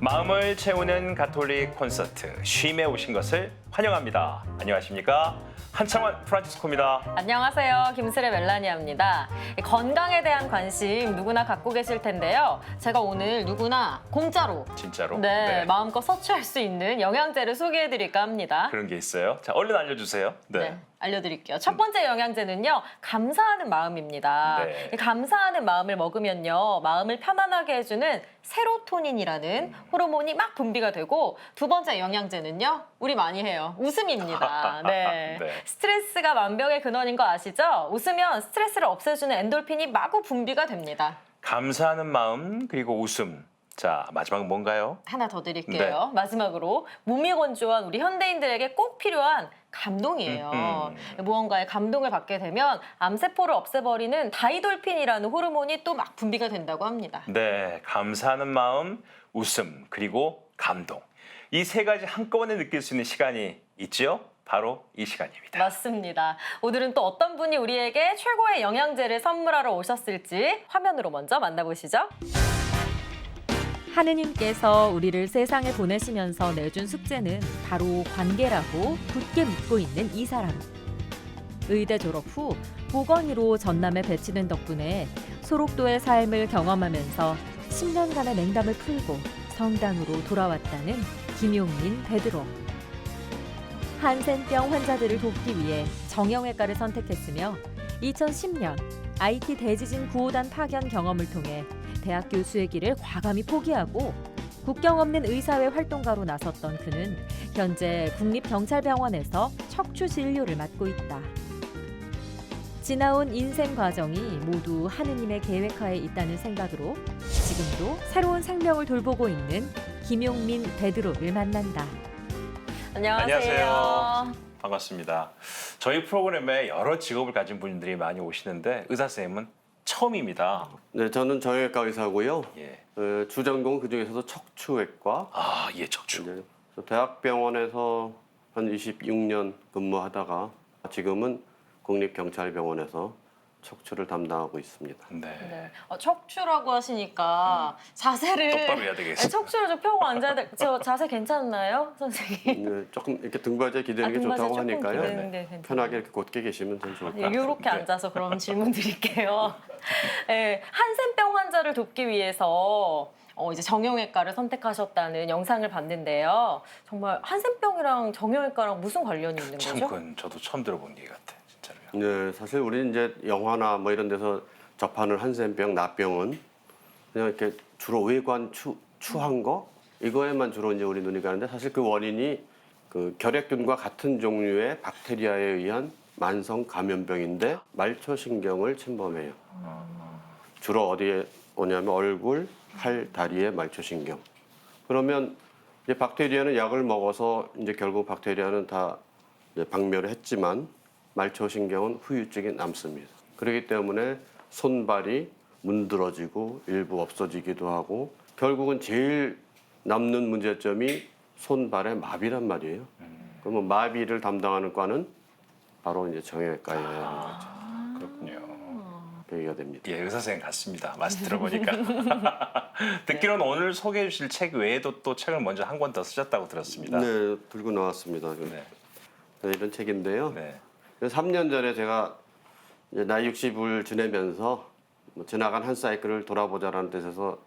마음을 채우는 가톨릭 콘서트 쉼에 오신 것을 환영합니다. 안녕하십니까? 한창원 프란치스코입니다. 안녕하세요. 김슬의 멜라니아입니다. 건강에 대한 관심 누구나 갖고 계실 텐데요. 제가 오늘 누구나 공짜로 진짜로? 네, 마음껏 섭취할 수 있는 영양제를 소개해드릴까 합니다. 그런 게 있어요? 자, 얼른 알려주세요. 네, 알려드릴게요. 첫 번째 영양제는요, 감사하는 마음입니다. 네. 이 감사하는 마음을 먹으면요, 마음을 편안하게 해주는 세로토닌이라는 호르몬이 막 분비가 되고, 두 번째 영양제는요, 우리 많이 해요. 웃음입니다. 네. 네. 스트레스가 만병의 근원인 거 아시죠? 웃으면 스트레스를 없애주는 엔돌핀이 마구 분비가 됩니다. 감사하는 마음 그리고 웃음. 자, 마지막은 뭔가요? 하나 더 드릴게요. 마지막으로 몸이 건조한 우리 현대인들에게 꼭 필요한 감동이에요. 무언가에 감동을 받게 되면 암세포를 없애버리는 다이돌핀이라는 호르몬이 또 막 분비가 된다고 합니다. 네, 감사하는 마음, 웃음 그리고 감동. 이 세 가지 한꺼번에 느낄 수 있는 시간이 있지요? 바로 이 시간입니다. 맞습니다. 오늘은 또 어떤 분이 우리에게 최고의 영양제를 선물하러 오셨을지 화면으로 먼저 만나보시죠. 하느님께서 우리를 세상에 보내시면서 내준 숙제는 바로 관계라고 굳게 믿고 있는 이 사람. 의대 졸업 후 보건의로 전남에 배치된 덕분에 소록도의 삶을 경험하면서 10년간의 냉담을 풀고 성당으로 돌아왔다는 김용민 베드로. 한센병 환자들을 돕기 위해 정형외과를 선택했으며 2010년 IT 대지진 구호단 파견 경험을 통해 대학 교수의 길을 과감히 포기하고 국경 없는 의사회 활동가로 나섰던 그는 현재 국립경찰병원에서 척추 진료를 맡고 있다. 지나온 인생 과정이 모두 하느님의 계획하에 있다는 생각으로 지금도 새로운 생명을 돌보고 있는 김용민 베드로를 만난다. 안녕하세요. 반갑습니다. 저희 프로그램에 여러 직업을 가진 분들이 많이 오시는데 의사 선생님은 처음입니다. 네, 저는 정형외과 의사고요. 예. 주전공 그중에서도 척추외과. 아, 예, 척추. 이제 대학병원에서 한 26년 근무하다가 지금은 국립경찰병원에서 척추를 담당하고 있습니다. 네. 네. 척추라고 하시니까 자세를 똑바로 해야 되겠어요. 척추를 좀 펴고 앉아야 돼. 저 자세 괜찮나요, 선생님? 네, 조금 이렇게 등받이에 기대는 게 등받이 좋다고 조금 하니까요. 기대는 게 괜찮아요. 편하게 이렇게 곧게 계시면 좀 좋을 것 같아요. 이렇게 네. 앉아서 그럼 질문 드릴게요. 네, 한센병 환자를 돕기 위해서 이제 정형외과를 선택하셨다는 영상을 봤는데요. 정말 한센병이랑 정형외과랑 무슨 관련이 있는 참 거죠? 그건 저도 처음 들어본 얘기 같아, 진짜로요. 네, 사실 우리는 이제 영화나 뭐 이런 데서 접하는 한센병, 나병은 그냥 이렇게 주로 외관 추한 거 이거에만 주로 이제 우리 눈이 가는데 사실 그 원인이 그 결핵균과 같은 종류의 박테리아에 의한 만성 감염병인데 말초신경을 침범해요. 주로 어디에 오냐면 얼굴, 팔, 다리에 말초신경. 그러면 이제 박테리아는 약을 먹어서 이제 결국 박테리아는 다 이제 박멸을 했지만 말초신경은 후유증이 남습니다. 그렇기 때문에 손발이 문드러지고 일부 없어지기도 하고 결국은 제일 남는 문제점이 손발의 마비란 말이에요. 그러면 마비를 담당하는 과는 바로 이제 정형외과여야 하는 거죠. 그렇군요. 얘기가 됩니다. 예, 의사 선생님 같습니다. 말씀 들어보니까. 듣기로는 오늘 소개해 주실 책 외에도 또 책을 먼저 한 권 더 쓰셨다고 들었습니다. 네, 들고 나왔습니다. 네. 이런 책인데요. 네. 3년 전에 제가 이제 나이 60을 지내면서 뭐 지나간 한 사이클을 돌아보자라는 뜻에서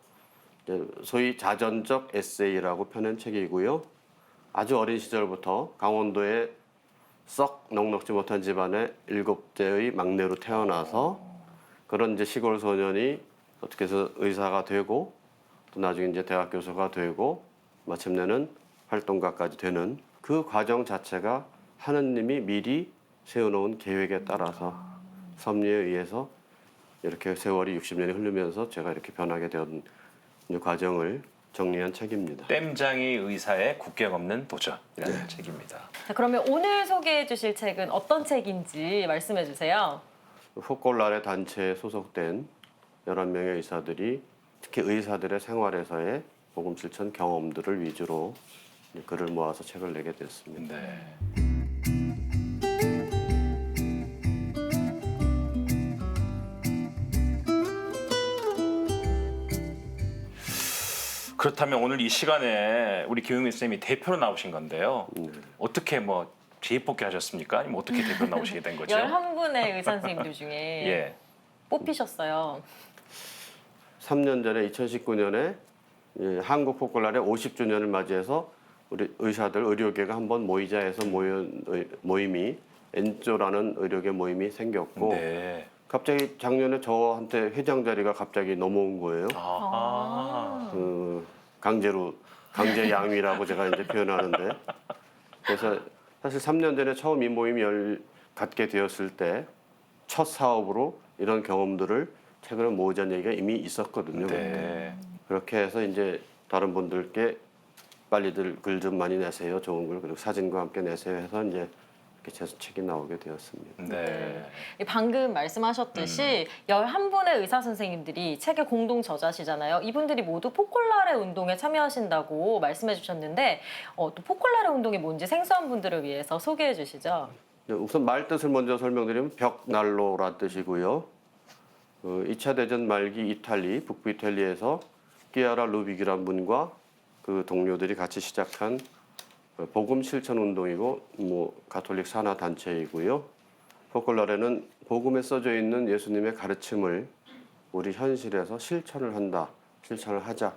이제 소위 자전적 에세이라고 펴낸 책이고요. 아주 어린 시절부터 강원도에 썩 넉넉지 못한 집안의 7대의 막내로 태어나서 그런 이제 시골 소년이 어떻게 해서 의사가 되고 또 나중에 이제 대학 교수가 되고 마침내는 활동가까지 되는 그 과정 자체가 하느님이 미리 세워놓은 계획에 따라서 섭리에 의해서 이렇게 세월이 60년이 흐르면서 제가 이렇게 변하게 된 과정을 정리한 책입니다. 땜장이 의사의 국경 없는 도전이라는 책입니다. 자, 그러면 오늘 소개해 주실 책은 어떤 책인지 말씀해 주세요. 포콜라레 단체에 소속된 11명의 의사들이 특히 의사들의 생활에서의 복음 실천 경험들을 위주로 글을 모아서 책을 내게 됐습니다. 네. 그렇다면 오늘 이 시간에 우리 김용민 선생님이 대표로 나오신 건데요. 어떻게 뭐 재입복귀 하셨습니까? 아니면 어떻게 대표로 나오시게 된 거죠? 11분의 의사 선생님들 중에 예. 뽑히셨어요. 3년 전에 2019년에 한국 포콜라레 50주년을 맞이해서 우리 의사들 의료계가 한번 모이자 해서 모임이 엔조라는 의료계 모임이 생겼고 네. 갑자기 작년에 저한테 회장 자리가 갑자기 넘어온 거예요. 아. 강제 양위라고 제가 이제 표현하는데 그래서 사실 3년 전에 처음 이 모임이 갖게 되었을 때 첫 사업으로 이런 경험들을 책으로 모으자는 얘기가 이미 있었거든요. 네. 그렇게 해서 이제 다른 분들께 빨리들 글 좀 많이 내세요. 좋은 글 그리고 사진과 함께 내세요 해서 이제 이렇게 제 책이 나오게 되었습니다. 네. 방금 말씀하셨듯이 11분의 의사 선생님들이 책의 공동 저자시잖아요. 이분들이 모두 포콜라레 운동에 참여하신다고 말씀해 주셨는데 또 포콜라레 운동이 뭔지 생소한 분들을 위해서 소개해 주시죠. 우선 말 뜻을 먼저 설명드리면 벽난로란 뜻이고요. 2차 대전 말기 이탈리, 북부 이탈리아에서 끼아라 루비기란 분과 그 동료들이 같이 시작한 복음 실천 운동이고 가톨릭 산하 단체이고요. 포콜라레는 복음에 써져 있는 예수님의 가르침을 우리 현실에서 실천을 하자.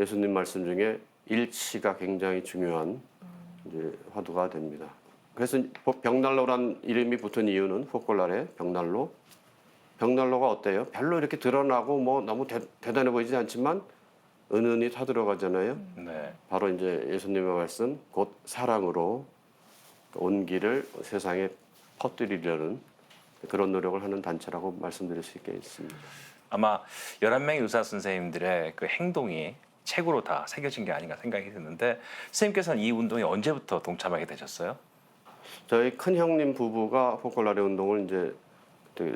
예수님 말씀 중에 일치가 굉장히 중요한 이제 화두가 됩니다. 그래서 벽난로란 이름이 붙은 이유는 포콜라레 벽난로. 벽난로가 어때요? 별로 이렇게 드러나고 너무 대단해 보이지 않지만 은은히 타들어가잖아요. 네. 바로 이제 예수님의 말씀 곧 사랑으로 온기를 세상에 퍼뜨리려는 그런 노력을 하는 단체라고 말씀드릴 수 있겠습니다. 아마 11명의 의사 선생님들의 그 행동이 책으로 다 새겨진 게 아닌가 생각이 드는데 선생님께서는 이 운동에 언제부터 동참하게 되셨어요? 저희 큰 형님 부부가 포콜라레 운동을 이제 그때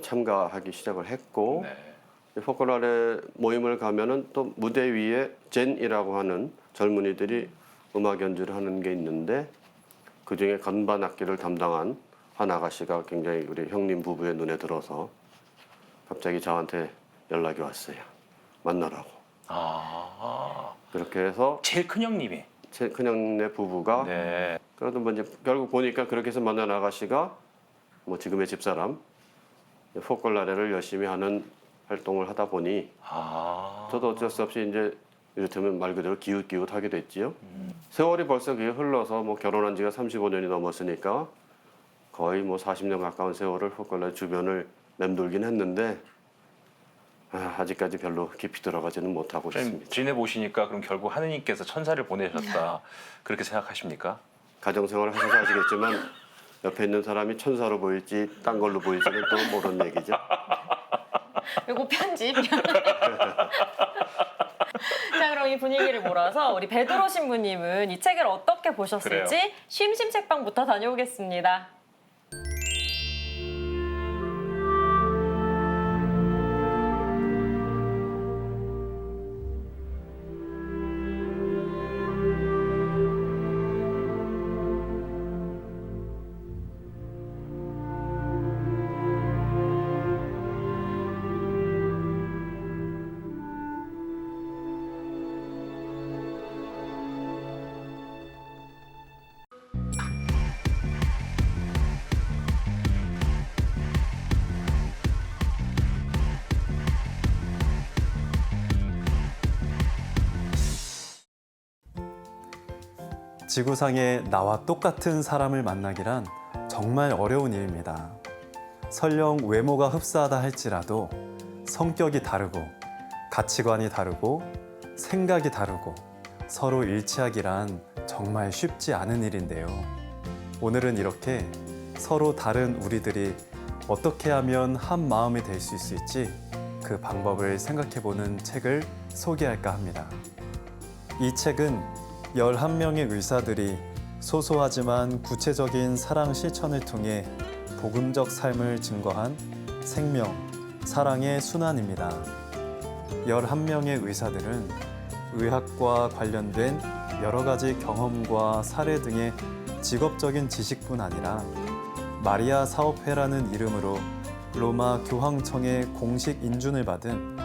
참가하기 시작을 했고 네. 포콜라레 모임을 가면은 또 무대 위에 젠이라고 하는 젊은이들이 음악 연주를 하는 게 있는데 그 중에 건반 악기를 담당한 한 아가씨가 굉장히 우리 형님 부부의 눈에 들어서 갑자기 저한테 연락이 왔어요. 만나라고. 아. 그렇게 해서 제일 큰 형님이. 제 큰형네 부부가 네. 그래도 이제 결국 보니까 그렇게 해서 만난 아가씨가 지금의 집사람 포콜라레를 열심히 하는 활동을 하다 보니 아. 저도 어쩔 수 없이 이제 이를테면 말 그대로 기웃기웃하게 됐지요. 세월이 벌써 그게 흘러서 결혼한 지가 35년이 넘었으니까 거의 40년 가까운 세월을 포콜라레 주변을 맴돌긴 했는데 아직까지 별로 깊이 들어가지는 못하고 있습니다. 지내보시니까 그럼 결국 하느님께서 천사를 보내셨다 그렇게 생각하십니까? 가정생활을 하셔서 아시겠지만 옆에 있는 사람이 천사로 보일지 딴 걸로 보일지는 또 모르는 얘기죠. 이거 편집. 자, 그럼 이 분위기를 몰아서 우리 베드로 신부님은 이 책을 어떻게 보셨을지 그래요. 쉼심 책방부터 다녀오겠습니다. 지구상에 나와 똑같은 사람을 만나기란 정말 어려운 일입니다. 설령 외모가 흡사하다 할지라도 성격이 다르고 가치관이 다르고 생각이 다르고 서로 일치하기란 정말 쉽지 않은 일인데요. 오늘은 이렇게 서로 다른 우리들이 어떻게 하면 한 마음이 될 수 있을지 그 방법을 생각해보는 책을 소개할까 합니다. 이 책은 11명의 의사들이 소소하지만 구체적인 사랑 실천을 통해 복음적 삶을 증거한 생명, 사랑의 순환입니다. 11명의 의사들은 의학과 관련된 여러 가지 경험과 사례 등의 직업적인 지식뿐 아니라 마리아 사업회라는 이름으로 로마 교황청의 공식 인준을 받은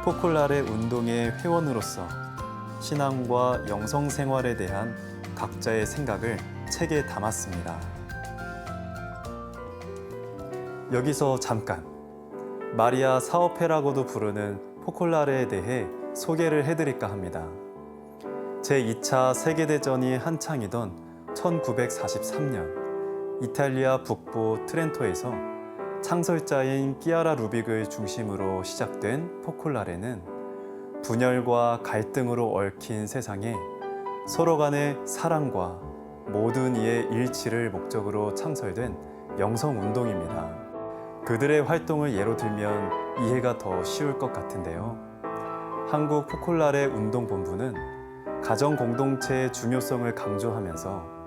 포콜라레 운동의 회원으로서 신앙과 영성 생활에 대한 각자의 생각을 책에 담았습니다. 여기서 잠깐 마리아 사오페라고도 부르는 포콜라레에 대해 소개를 해드릴까 합니다. 제2차 세계대전이 한창이던 1943년 이탈리아 북부 트렌토에서 창설자인 끼아라 루빅을 중심으로 시작된 포콜라레는 분열과 갈등으로 얽힌 세상에 서로 간의 사랑과 모든 이의 일치를 목적으로 창설된 영성운동입니다. 그들의 활동을 예로 들면 이해가 더 쉬울 것 같은데요. 한국 포콜라레 운동본부는 가정 공동체의 중요성을 강조하면서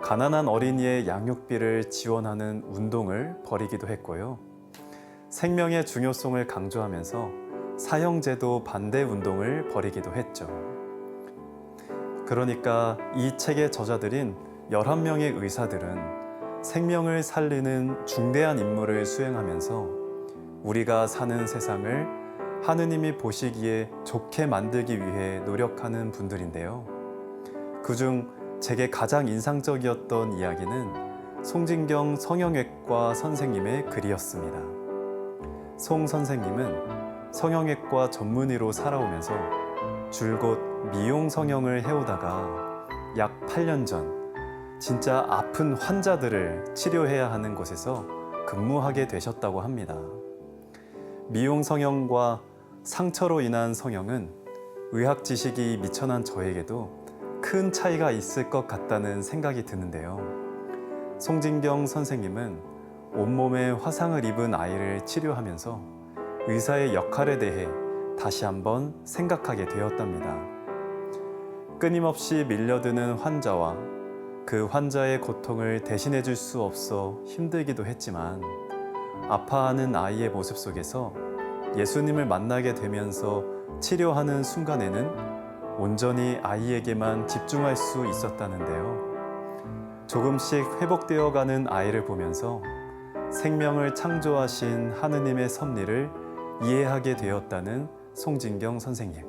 가난한 어린이의 양육비를 지원하는 운동을 벌이기도 했고요. 생명의 중요성을 강조하면서 사형제도 반대 운동을 벌이기도 했죠. 그러니까 이 책의 저자들인 11명의 의사들은 생명을 살리는 중대한 임무를 수행하면서 우리가 사는 세상을 하느님이 보시기에 좋게 만들기 위해 노력하는 분들인데요. 그중 제게 가장 인상적이었던 이야기는 송진경 성형외과 선생님의 글이었습니다. 송 선생님은 성형외과 전문의로 살아오면서 줄곧 미용 성형을 해오다가 약 8년 전 진짜 아픈 환자들을 치료해야 하는 곳에서 근무하게 되셨다고 합니다. 미용 성형과 상처로 인한 성형은 의학 지식이 미천한 저에게도 큰 차이가 있을 것 같다는 생각이 드는데요. 송진경 선생님은 온몸에 화상을 입은 아이를 치료하면서 의사의 역할에 대해 다시 한번 생각하게 되었답니다. 끊임없이 밀려드는 환자와 그 환자의 고통을 대신해 줄 수 없어 힘들기도 했지만 아파하는 아이의 모습 속에서 예수님을 만나게 되면서 치료하는 순간에는 온전히 아이에게만 집중할 수 있었다는데요. 조금씩 회복되어가는 아이를 보면서 생명을 창조하신 하느님의 섭리를 이해하게 되었다는 송진경 선생님.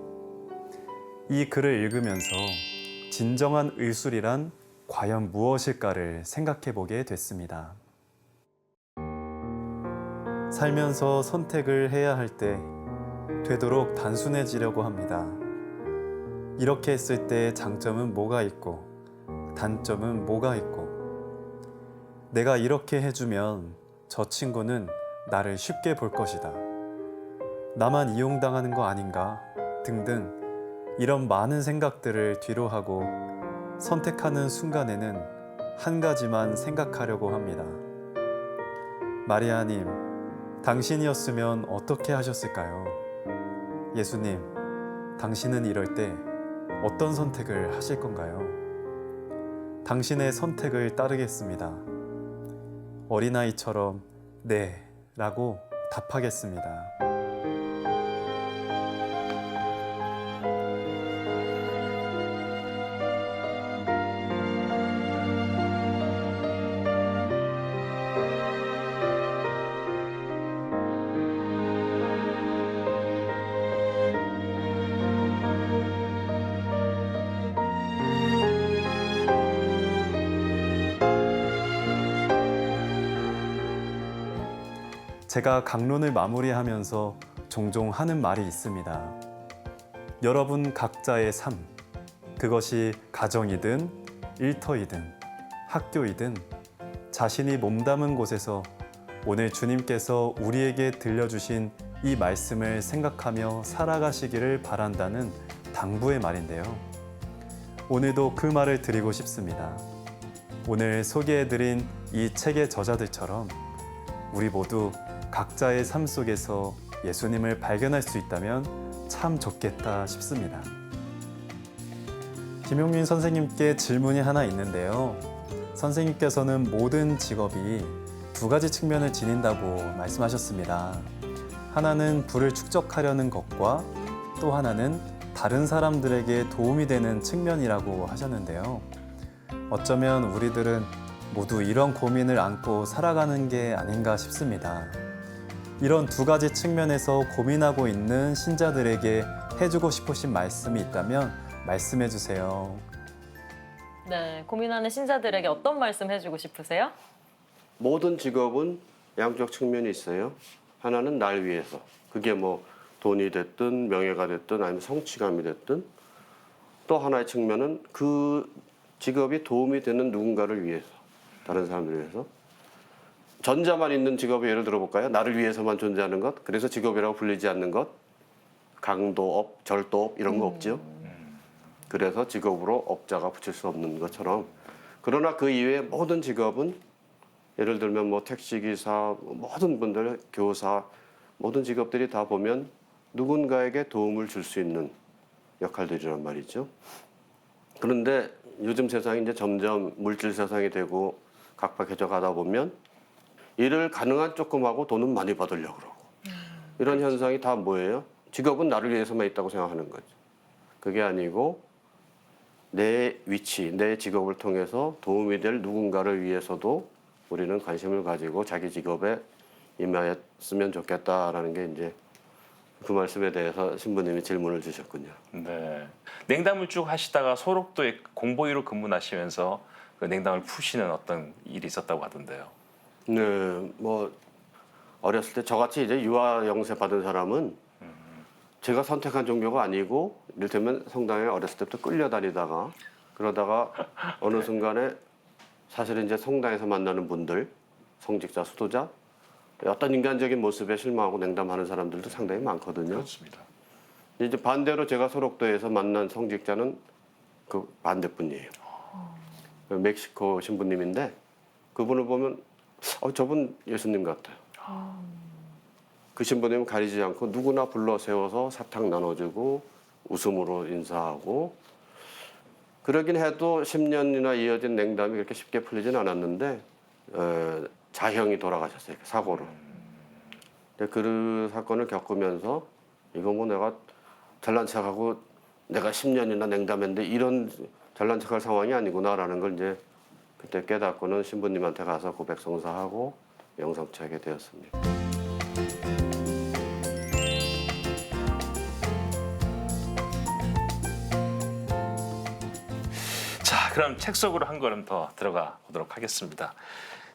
이 글을 읽으면서 진정한 의술이란 과연 무엇일까를 생각해 보게 됐습니다. 살면서 선택을 해야 할 때 되도록 단순해지려고 합니다. 이렇게 했을 때 장점은 뭐가 있고 단점은 뭐가 있고 내가 이렇게 해주면 저 친구는 나를 쉽게 볼 것이다. 나만 이용당하는 거 아닌가 등등 이런 많은 생각들을 뒤로 하고 선택하는 순간에는 한 가지만 생각하려고 합니다. 마리아님, 당신이었으면 어떻게 하셨을까요? 예수님, 당신은 이럴 때 어떤 선택을 하실 건가요? 당신의 선택을 따르겠습니다. 어린아이처럼 네 라고 답하겠습니다. 제가 강론을 마무리하면서 종종 하는 말이 있습니다. 여러분 각자의 삶, 그것이 가정이든 일터이든 학교이든 자신이 몸담은 곳에서 오늘 주님께서 우리에게 들려주신 이 말씀을 생각하며 살아가시기를 바란다는 당부의 말인데요. 오늘도 그 말을 드리고 싶습니다. 오늘 소개해드린 이 책의 저자들처럼 우리 모두 각자의 삶 속에서 예수님을 발견할 수 있다면 참 좋겠다 싶습니다. 김용민 선생님께 질문이 하나 있는데요. 선생님께서는 모든 직업이 두 가지 측면을 지닌다고 말씀하셨습니다. 하나는 부를 축적하려는 것과 또 하나는 다른 사람들에게 도움이 되는 측면이라고 하셨는데요. 어쩌면 우리들은 모두 이런 고민을 안고 살아가는 게 아닌가 싶습니다. 이런 두 가지 측면에서 고민하고 있는 신자들에게 해주고 싶으신 말씀이 있다면 말씀해 주세요. 네, 고민하는 신자들에게 어떤 말씀 해주고 싶으세요? 모든 직업은 양쪽 측면이 있어요. 하나는 날 위해서. 그게 뭐 돈이 됐든 명예가 됐든 아니면 성취감이 됐든, 또 하나의 측면은 그 직업이 도움이 되는 누군가를 위해서, 다른 사람들을 위해서. 전자만 있는 직업이 예를 들어볼까요? 나를 위해서만 존재하는 것, 그래서 직업이라고 불리지 않는 것, 강도업, 절도업 이런 거 없죠. 그래서 직업으로 업자가 붙일 수 없는 것처럼, 그러나 그 이외의 모든 직업은 예를 들면 뭐 택시기사, 모든 분들, 교사, 모든 직업들이 다 보면 누군가에게 도움을 줄 수 있는 역할들이란 말이죠. 그런데 요즘 세상이 이제 점점 물질 세상이 되고 각박해져 가다 보면 일을 가능한 조금 하고 돈은 많이 받으려고 그러고, 이런 현상이 다 뭐예요? 직업은 나를 위해서만 있다고 생각하는 거죠. 그게 아니고 내 위치, 내 직업을 통해서 도움이 될 누군가를 위해서도 우리는 관심을 가지고 자기 직업에 임하였으면 좋겠다라는 게 이제 그 말씀에 대해서 신부님이 질문을 주셨군요. 네. 냉담을 쭉 하시다가 소록도에 공보위로 근무하시면서 그 냉담을 푸시는 어떤 일이 있었다고 하던데요. 네, 뭐 어렸을 때 저같이 이제 유아 영세 받은 사람은 제가 선택한 종교가 아니고, 이를테면 성당에 어렸을 때부터 끌려다니다가 그러다가 어느 순간에 사실은 이제 성당에서 만나는 분들, 성직자, 수도자, 어떤 인간적인 모습에 실망하고 냉담하는 사람들도 상당히 많거든요. 그렇습니다. 이제 반대로 제가 소록도에서 만난 성직자는 그 반대분이에요. 멕시코 신부님인데 그분을 보면 저분 예수님 같아요. 그 신부님은 가리지 않고 누구나 불러 세워서 사탕 나눠주고 웃음으로 인사하고, 그러긴 해도 10년이나 이어진 냉담이 그렇게 쉽게 풀리진 않았는데 자형이 돌아가셨어요. 사고로. 근데 그 사건을 겪으면서 이거 뭐 내가 잘난 척하고 내가 10년이나 냉담했는데 이런 잘난 척할 상황이 아니구나라는 걸 이제 그때 깨닫고는 신부님한테 가서 고백성사하고 영성취하게 되었습니다. 자, 그럼 책 속으로 한 걸음 더 들어가 보도록 하겠습니다.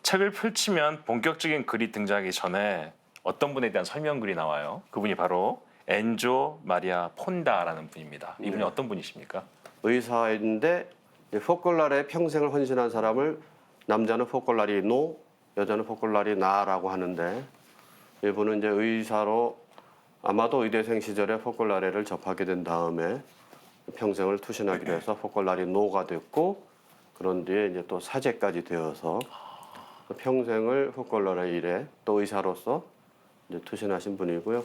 책을 펼치면 본격적인 글이 등장하기 전에 어떤 분에 대한 설명글이 나와요. 그분이 바로 엔조 마리아 폰다라는 분입니다. 이분이 네. 어떤 분이십니까? 의사인데 포콜라레에 평생을 헌신한 사람을 남자는 포콜라리 노, 여자는 포콜라리 나라고 하는데, 이분은 이제 의사로 아마도 의대생 시절에 포콜라레를 접하게 된 다음에 평생을 투신하기로 해서 포콜라리 노가 됐고, 그런 뒤에 이제 또 사제까지 되어서 평생을 포콜라레 일에 또 의사로서 이제 투신하신 분이고요.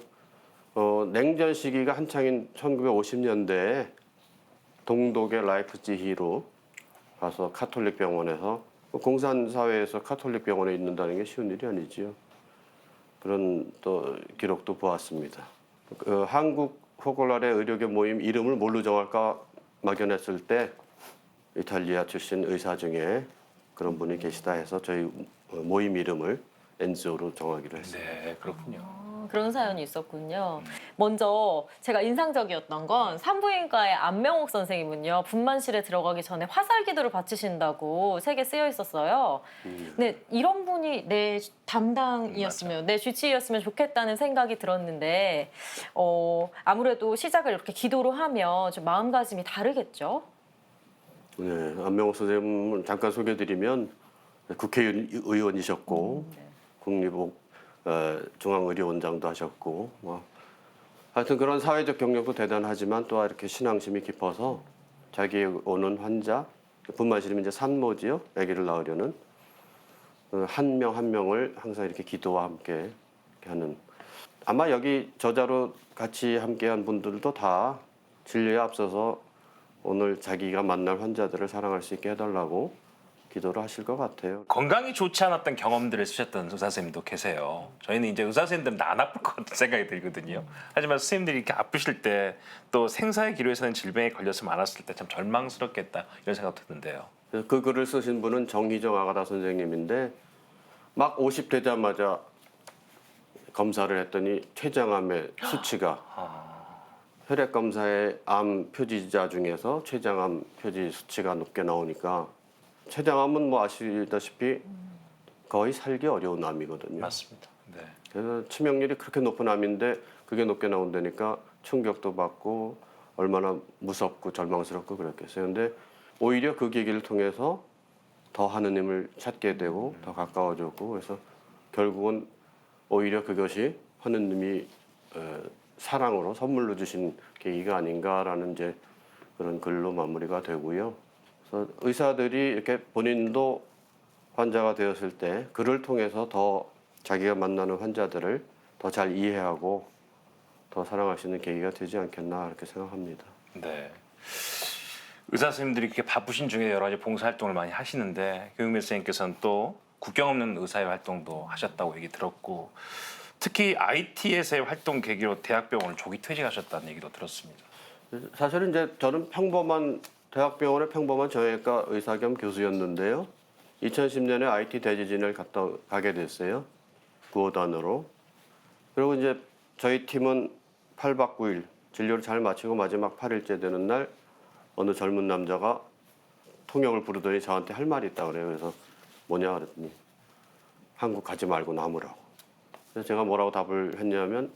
냉전 시기가 한창인 1950년대에 동독의 라이프치히로 가서 카톨릭 병원에서, 공산 사회에서 카톨릭 병원에 있는다는 게 쉬운 일이 아니지요. 그런 또 기록도 보았습니다. 한국 포콜라레 의료계 모임 이름을 뭘로 정할까 막연했을 때 이탈리아 출신 의사 중에 그런 분이 계시다 해서 저희 모임 이름을 엔조로 정하기로 했습니다. 네, 그렇군요. 그런 사연이 있었군요. 먼저 제가 인상적이었던 건 산부인과의 안명옥 선생님은요, 분만실에 들어가기 전에 화살 기도를 바치신다고 책에 쓰여 있었어요. 근데 이런 분이 내 담당이었으면, 내 주치의였으면 좋겠다는 생각이 들었는데, 아무래도 시작을 이렇게 기도로 하면 좀 마음가짐이 다르겠죠? 네, 안명옥 선생님을 잠깐 소개드리면 국회의원이셨고 국립 중앙의료원장도 하셨고, 하여튼 그런 사회적 경력도 대단하지만 또 이렇게 신앙심이 깊어서 자기 오는 환자, 분만실이면 이제 산모지요, 아기를 낳으려는 한 명 한 명을 항상 이렇게 기도와 함께 이렇게 하는, 아마 여기 저자로 같이 함께한 분들도 다 진료에 앞서서 오늘 자기가 만날 환자들을 사랑할 수 있게 해달라고 기도를 하실 것 같아요. 건강이 좋지 않았던 경험들을 쓰셨던 의사 선생님도 계세요. 저희는 이제 의사 선생님들은 다 안 아플 것 같은 생각이 들거든요. 하지만 선생님들이 이렇게 아프실 때 또 생사의 기로에서는 질병에 걸려서 많았을 때 참 절망스럽겠다 이런 생각도 드는데요. 그 글을 쓰신 분은 정희정 아가다 선생님인데 막 50 되자마자 검사를 했더니 췌장암의 수치가 혈액 검사의 암 표지자 중에서 췌장암 표지 수치가 높게 나오니까 췌장암은 뭐 아시다시피 거의 살기 어려운 암이거든요. 맞습니다. 네. 그래서 치명률이 그렇게 높은 암인데 그게 높게 나온다니까 충격도 받고 얼마나 무섭고 절망스럽고 그랬겠어요. 근데 오히려 그 계기를 통해서 더 하느님을 찾게 되고 더 가까워졌고 그래서 결국은 오히려 그것이 하느님이 사랑으로 선물로 주신 계기가 아닌가라는 이제 그런 글로 마무리가 되고요. 그래서 의사들이 이렇게 본인도 환자가 되었을 때 글을 통해서 더 자기가 만나는 환자들을 더 잘 이해하고 더 사랑할 수 있는 계기가 되지 않겠나 그렇게 생각합니다. 네. 의사 선생님들이 그렇게 바쁘신 중에 여러 가지 봉사 활동을 많이 하시는데 교육민 선생님께서는 또 국경 없는 의사의 활동도 하셨다고 얘기 들었고 특히 IT에서의 활동 계기로 대학병원을 조기 퇴직하셨다는 얘기도 들었습니다. 사실은 이제 저는 평범한 대학병원의 평범한 정형외과 의사 겸 교수였는데요. 2010년에 IT 대지진을 가게 됐어요. 구호단으로. 그리고 이제 저희 팀은 8박 9일 진료를 잘 마치고 마지막 8일째 되는 날 어느 젊은 남자가 통역을 부르더니 저한테 할 말이 있다 그래요. 그래서 뭐냐 그랬더니 한국 가지 말고 남으라고. 그래서 제가 뭐라고 답을 했냐면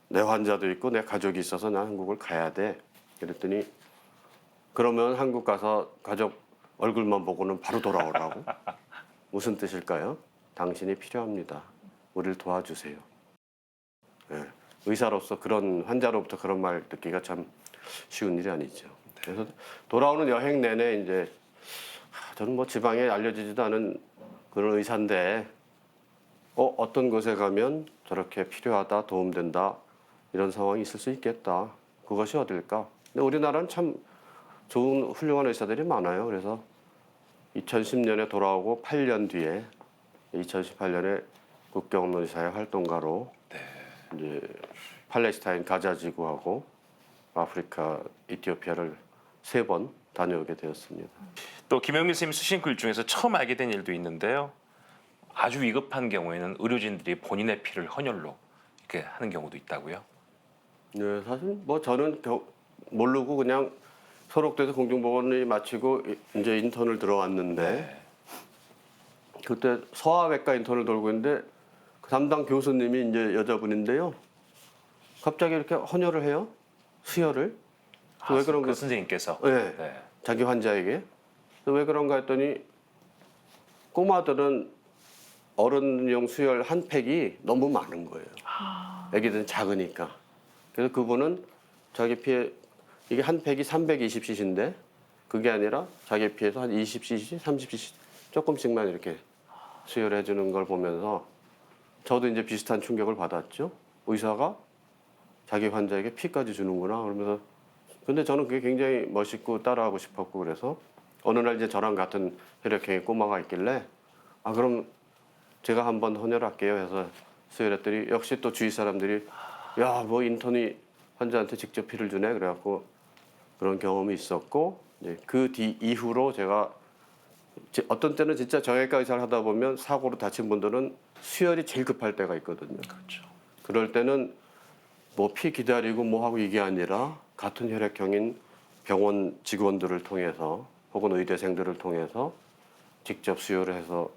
내 환자도 있고 내 가족이 있어서 난 한국을 가야 돼. 그랬더니 그러면 한국 가서 가족 얼굴만 보고는 바로 돌아오라고. 무슨 뜻일까요? 당신이 필요합니다. 우리를 도와주세요. 네. 의사로서 그런 환자로부터 그런 말 듣기가 참 쉬운 일이 아니죠. 그래서 돌아오는 여행 내내 이제 저는 뭐 지방에 알려지지도 않은 그런 의사인데 어떤 곳에 가면 저렇게 필요하다, 도움된다 이런 상황이 있을 수 있겠다. 그것이 어딜까? 근데 우리나라는 참 좋은 훌륭한 의사들이 많아요. 그래서 2010년에 돌아오고 8년 뒤에 2018년에 국경 의사의 활동가로 이제 팔레스타인 가자 지구하고 아프리카 이티오피아를 3번 다녀오게 되었습니다. 또 김영민 선생님 쓰신 글 중에서 처음 알게 된 일도 있는데요. 아주 위급한 경우에는 의료진들이 본인의 피를 헌혈로 이렇게 하는 경우도 있다고요. 네, 사실 뭐 저는 모르고 그냥 소록돼서 공중보건을 마치고 이제 인턴을 들어왔는데 그때 소아외과 인턴을 돌고 있는데 그 담당 교수님이 이제 여자분인데요. 갑자기 이렇게 헌혈을 해요. 수혈을. 왜 그런 그 선생님께서. 네. 네. 자기 환자에게. 왜 그런가 했더니 꼬마들은 어른용 수혈 한 팩이 너무 많은 거예요. 애기들은 작으니까. 그래서 그분은 자기 피에 이게 한 팩이 320cc인데 그게 아니라 자기 피에서 한 20cc, 30cc 조금씩만 이렇게 수혈해 주는 걸 보면서 저도 이제 비슷한 충격을 받았죠. 의사가 자기 환자에게 피까지 주는구나 그러면서 근데 저는 그게 굉장히 멋있고 따라하고 싶었고 그래서 어느 날 이제 저랑 같은 혈액형의 꼬마가 있길래 그럼 제가 한번 헌혈할게요 해서 수혈했더니 역시 또 주위 사람들이 야 뭐 인턴이 환자한테 직접 피를 주네 그래갖고 그런 경험이 있었고 그 이후로 제가 어떤 때는 진짜 정형외과 의사를 하다 보면 사고로 다친 분들은 수혈이 제일 급할 때가 있거든요. 그렇죠. 그럴 때는 뭐 피 기다리고 뭐 하고 이게 아니라 같은 혈액형인 병원 직원들을 통해서 혹은 의대생들을 통해서 직접 수혈을 해서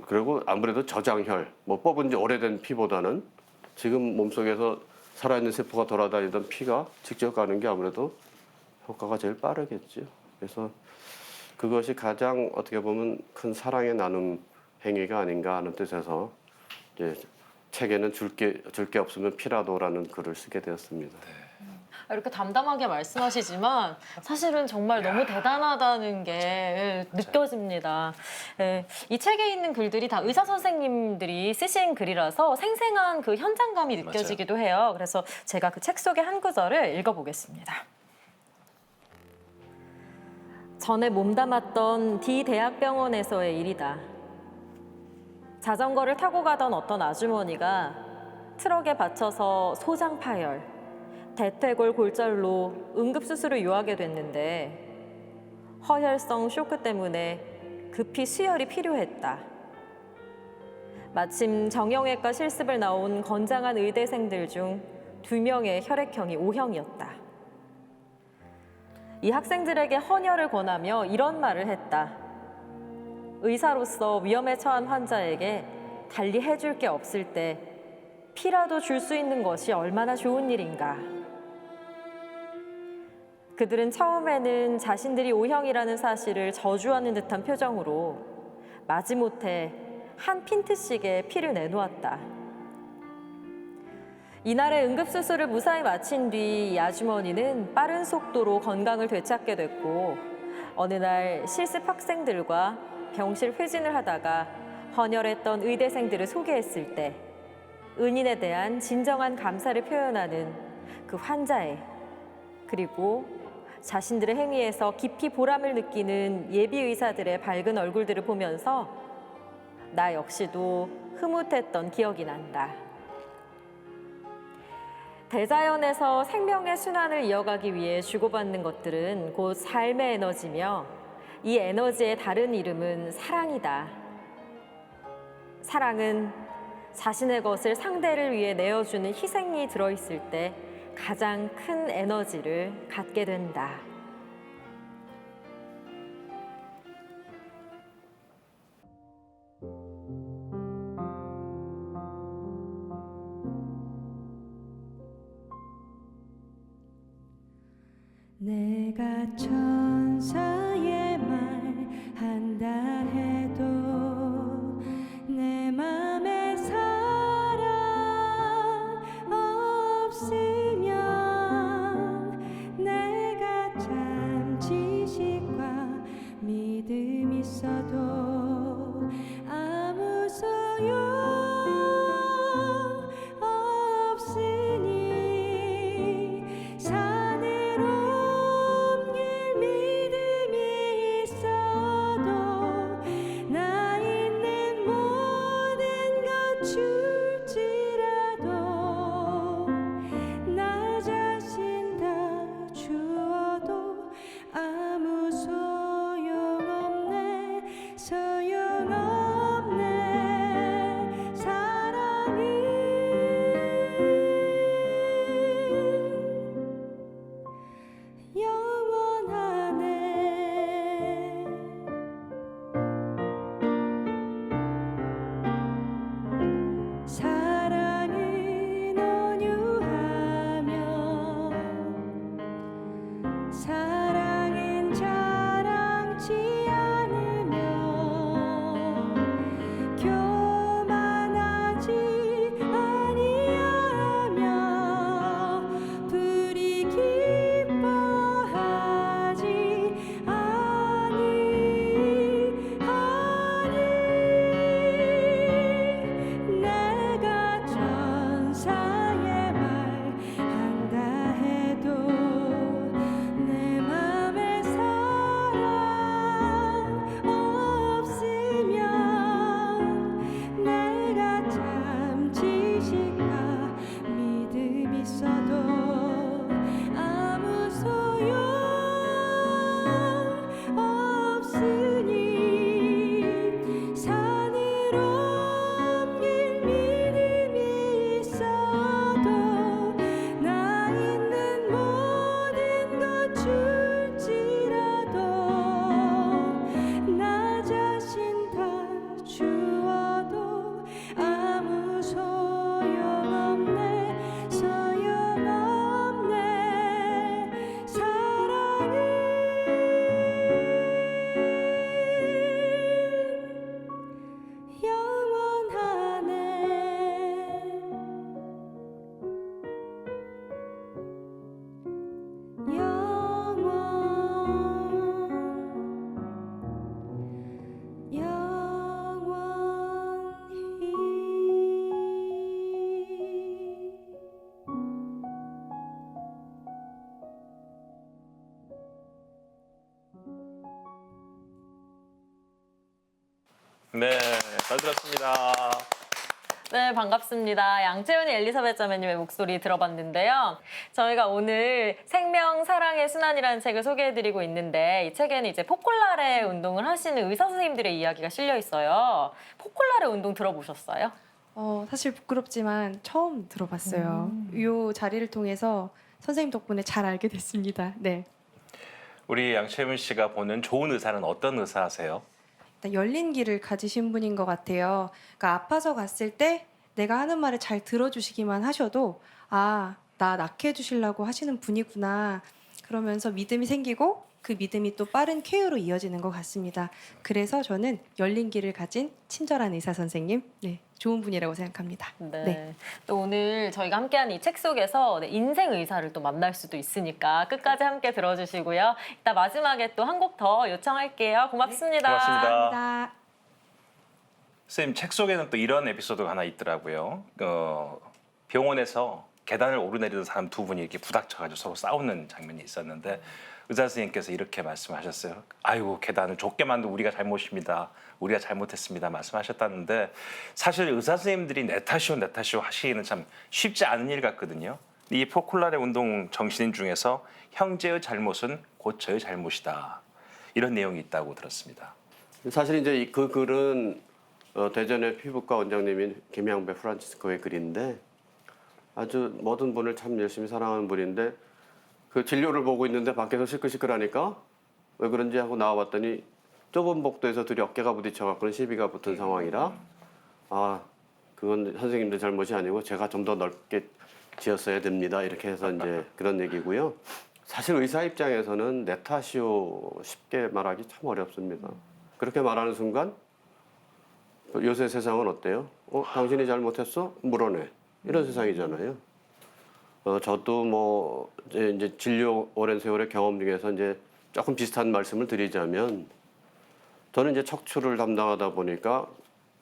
그리고 아무래도 저장혈 뭐 뽑은 지 오래된 피보다는 지금 몸속에서 살아있는 세포가 돌아다니던 피가 직접 가는 게 아무래도 효과가 제일 빠르겠죠. 그래서 그것이 가장 어떻게 보면 큰 사랑의 나눔 행위가 아닌가 하는 뜻에서 이제 책에는 줄 게 없으면 피라도라는 글을 쓰게 되었습니다. 이렇게 담담하게 말씀하시지만 사실은 정말 너무 대단하다는 게 느껴집니다. 이 책에 있는 글들이 다 의사 선생님들이 쓰신 글이라서 생생한 그 현장감이 느껴지기도 해요. 그래서 제가 그 책 속의 한 구절을 읽어보겠습니다. 전에 몸담았던 D대학병원에서의 일이다. 자전거를 타고 가던 어떤 아주머니가 트럭에 받쳐서 소장 파열, 대퇴골 골절로 응급수술을 요하게 됐는데 허혈성 쇼크 때문에 급히 수혈이 필요했다. 마침 정형외과 실습을 나온 건장한 의대생들 중 2명의 혈액형이 O형이었다. 이 학생들에게 헌혈을 권하며 이런 말을 했다. 의사로서 위험에 처한 환자에게 달리 해줄 게 없을 때 피라도 줄 수 있는 것이 얼마나 좋은 일인가. 그들은 처음에는 자신들이 O형이라는 사실을 저주하는 듯한 표정으로 마지못해 한 핀트씩의 피를 내놓았다. 이날의 응급수술을 무사히 마친 뒤 이 아주머니는 빠른 속도로 건강을 되찾게 됐고 어느 날 실습 학생들과 병실 회진을 하다가 헌혈했던 의대생들을 소개했을 때 은인에 대한 진정한 감사를 표현하는 그 환자의 그리고 자신들의 행위에서 깊이 보람을 느끼는 예비 의사들의 밝은 얼굴들을 보면서 나 역시도 흐뭇했던 기억이 난다. 대자연에서 생명의 순환을 이어가기 위해 주고받는 것들은 곧 삶의 에너지며 이 에너지의 다른 이름은 사랑이다. 사랑은 자신의 것을 상대를 위해 내어주는 희생이 들어있을 때 가장 큰 에너지를 갖게 된다. 내가 천사의 말 한다 해도 내 맘에 사랑 없으면 내가 참 지식과 믿음 있어도 아무 소용 없으니 산으로 옮길 믿음이 있어도 나 있는 모든 것 줄지라도 나 자신 다 주어도 아무 소용없네 소용없네 사랑은 영원하네 사랑은 온유하며 사랑은 자랑치 않으며 교만하지 아니하며 불이 기뻐하지 아니하니 내가 천사의 말 한다 해도 내 맘에 사랑 없으면 내가 참 지식과 믿음 있어도 아무 소용 없으니 산으로 옮길 믿음이 있어도 나 있는 모든 것 줄지라도 나 자신 다 주어도 아무 소용없네 소용없네 사랑은 영원하네 네, 잘 들었습니다. 네, 반갑습니다. 양채은이 엘리사벳 자매님의 목소리 들어봤는데요. 저희가 오늘 생명, 사랑의 순환이라는 책을 소개해드리고 있는데 이 책에는 이제 포콜라레 운동을 하시는 의사 선생님들의 이야기가 실려 있어요. 포콜라레 운동 들어보셨어요? 사실 부끄럽지만 처음 들어봤어요. 이 자리를 통해서 선생님 덕분에 잘 알게 됐습니다. 네. 우리 양채은 씨가 보는 좋은 의사는 어떤 의사세요? 일단 열린 귀를 가지신 분인 것 같아요. 그러니까 아파서 갔을 때 내가 하는 말을 잘 들어주시기만 하셔도 나 낫게 해주시려고 하시는 분이구나. 그러면서 믿음이 생기고 그 믿음이 또 빠른 쾌유로 이어지는 것 같습니다. 그래서 저는 열린 귀를 가진 친절한 의사 선생님, 네, 좋은 분이라고 생각합니다. 네. 네. 또 오늘 저희가 함께한 이 책 속에서 인생 의사를 또 만날 수도 있으니까 끝까지 함께 들어주시고요. 이따 마지막에 또 한 곡 더 요청할게요. 고맙습니다. 고맙습니다. 감사합니다. 선생님 책 속에는 또 이런 에피소드가 하나 있더라고요. 병원에서 계단을 오르내리던 사람 두 분이 이렇게 부닥쳐가지고 서로 싸우는 장면이 있었는데 의사 선생님께서 이렇게 말씀하셨어요. 아이고 계단을 좁게 만든 우리가 잘못입니다. 우리가 잘못했습니다. 말씀하셨다는데 사실 의사 선생님들이 내 탓이오 하시기는 참 쉽지 않은 일 같거든요. 이 포콜라레 운동 정신 중에서 형제의 잘못은 곧 저의 잘못이다. 이런 내용이 있다고 들었습니다. 사실 이제 그 글은 대전의 피부과 원장님인 김양배 프란치스코의 글인데 아주 모든 분을 참 열심히 사랑하는 분인데 그 진료를 보고 있는데 밖에서 시끌시끌하니까 왜 그런지 하고 나와봤더니 좁은 복도에서 둘이 어깨가 부딪혀갖고 시비가 붙은 상황이라 그건 선생님들 잘못이 아니고 제가 좀 더 넓게 지었어야 됩니다. 이렇게 해서 이제 그런 얘기고요. 사실 의사 입장에서는 내 탓이오 쉽게 말하기 참 어렵습니다. 그렇게 말하는 순간 요새 세상은 어때요? 당신이 잘못했어? 물어내. 이런 세상이잖아요. 저도 뭐 이제 진료 오랜 세월의 경험 중에서 이제 조금 비슷한 말씀을 드리자면 저는 이제 척추를 담당하다 보니까